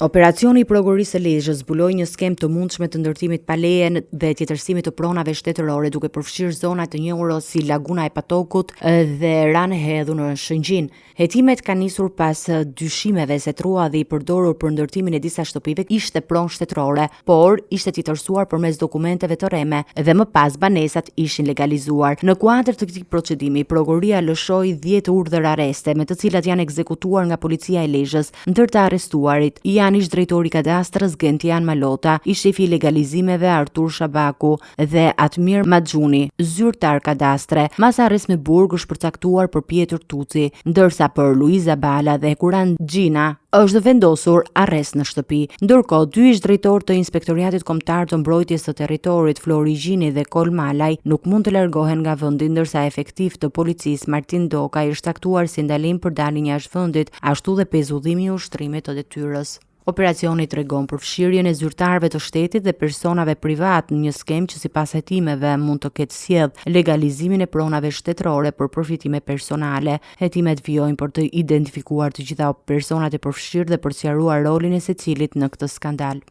Operacioni i prokurisë së Lezhës zbuloi një skem të mundshme të ndërtimit pa leje dhe tjetërsimit të pronave shtetërore, duke përfshirë zona të njohura si Laguna e Patokut dhe Rane Hedhu në Shëngjin. Hetimet kanë nisur pas dyshimeve se trua dhe i përdorur për ndërtimin e disa shtëpive ishte pronë shtetërore, por ishte tjetërsuar përmes dokumenteve të rreme dhe më pas banesat ishin legalizuar. Në kuadër të këtij procedimi, prokuria lëshoi 10 urdhër arreste, me të cilat janë ekzekutuar nga policia e Lezhës. Ndër të arrestuarit janë ish drejtori i kadastrës Gentian Malota, ish shefi i legalizimeve Artur Shabaku dhe Atmir Maxhuni, zyrtar kadastre. Masa arrest me burg është përcaktuar për Pjetër Tuci, ndërsa për Luiza Bala dhe Kuran Gjina është vendosur arrest në shtëpi. Ndërkohë, 2 ish drejtor të Inspektoriatit Kombëtar të Mbrojtjes së Territorit, Flori Gjini dhe Kol Malaj, nuk mund të largohen nga vendi, ndërsa efektiv të policisë Martin Doka është caktuar si ndalim për daljen jashtë vendit, ashtu dhe pezulllimi i ushtrimit të detyrës. Operacioni tregon për fshirjen e zyrtarëve të shtetit dhe personave privat në një skem që sipas hetimeve mund të ketë sjellë legalizimin e pronave shtetërore për përfitime personale. Hetimet vijojnë për të identifikuar të gjitha personat e përfshirë dhe për sqaruar rolin e secilit në këtë skandal.